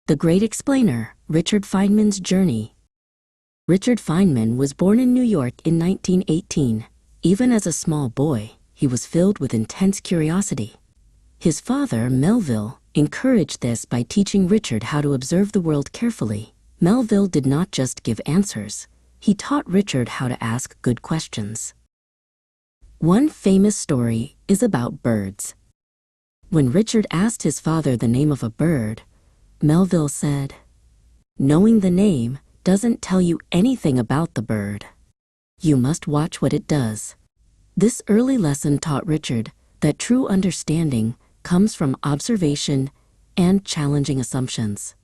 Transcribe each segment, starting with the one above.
The Great Explainer, Richard Feynman's Journey. Richard Feynman was born in New York in 1918. Even as a small boy, he was filled with intense curiosity. His father, Melville, encouraged this by teaching Richard how to observe the world carefully. Melville did not just give answers. He taught Richard how to ask good questions. One famous story is about birds. When Richard asked his father the name of a bird, Melville said, "Knowing the name doesn't tell you anything about the bird. You must watch what it does." This early lesson taught Richard that true understanding comes from observation and challenging assumptions.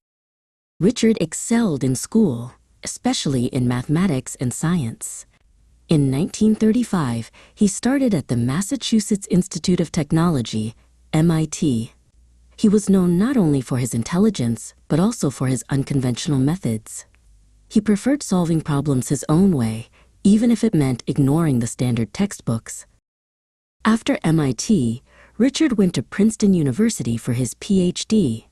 Richard excelled in school, especially in mathematics and science. In 1935, he started at the Massachusetts Institute of Technology, MIT. He was known not only for his intelligence, but also for his unconventional methods. He preferred solving problems his own way, even if it meant ignoring the standard textbooks. After MIT, Richard went to Princeton University for his PhD.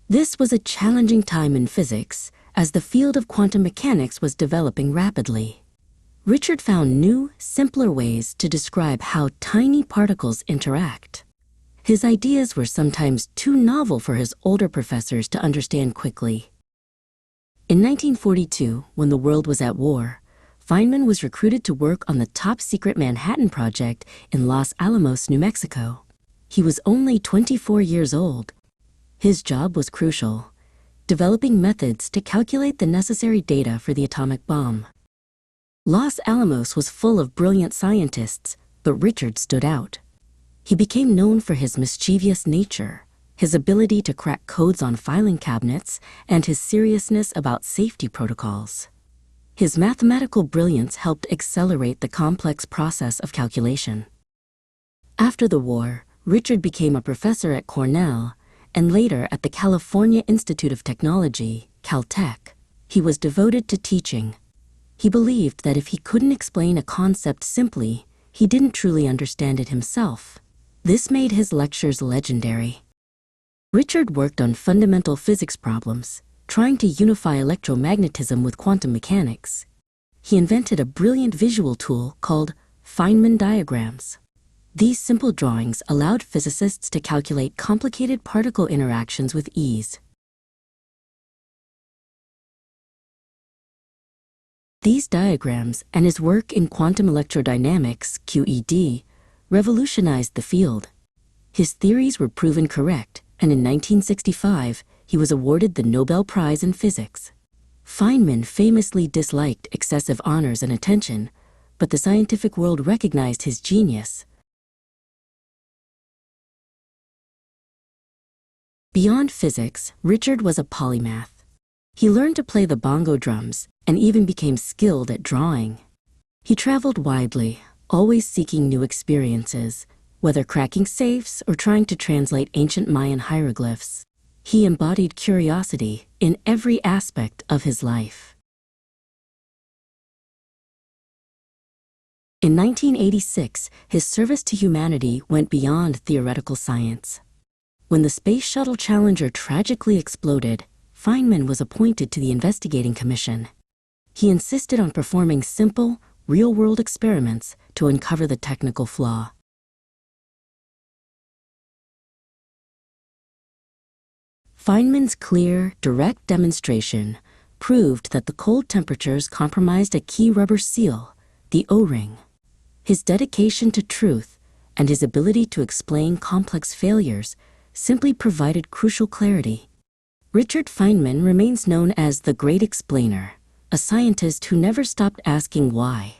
This was a challenging time in physics, as the field of quantum mechanics was developing rapidly. Richard found new, simpler ways to describe how tiny particles interact. His ideas were sometimes too novel for his older professors to understand quickly. In 1942, when the world was at war, Feynman was recruited to work on the top-secret Manhattan Project in Los Alamos, New Mexico. He was only 24 years old. His job was crucial, developing methods to calculate the necessary data for the atomic bomb. Los Alamos was full of brilliant scientists, but Richard stood out. He became known for his mischievous nature, his ability to crack codes on filing cabinets, and his seriousness about safety protocols. His mathematical brilliance helped accelerate the complex process of calculation. After the war, Richard became a professor at Cornell and later at the California Institute of Technology, Caltech. He was devoted to teaching. He believed that if he couldn't explain a concept simply, he didn't truly understand it himself. This made his lectures legendary. Richard worked on fundamental physics problems, trying to unify electromagnetism with quantum mechanics. He invented a brilliant visual tool called Feynman diagrams. These simple drawings allowed physicists to calculate complicated particle interactions with ease. These diagrams and his work in quantum electrodynamics, QED, revolutionized the field. His theories were proven correct, and in 1965, he was awarded the Nobel Prize in Physics. Feynman famously disliked excessive honors and attention, but the scientific world recognized his genius. Beyond physics, Richard was a polymath. He learned to play the bongo drums and even became skilled at drawing. He traveled widely, always seeking new experiences, whether cracking safes or trying to translate ancient Mayan hieroglyphs. He embodied curiosity in every aspect of his life. In 1986, his service to humanity went beyond theoretical science. When the Space Shuttle Challenger tragically exploded, Feynman was appointed to the investigating commission. He insisted on performing simple, real-world experiments to uncover the technical flaw. Feynman's clear, direct demonstration proved that the cold temperatures compromised a key rubber seal, the O-ring. His dedication to truth and his ability to explain complex failures simply provided crucial clarity. Richard Feynman remains known as the Great Explainer, a scientist who never stopped asking why.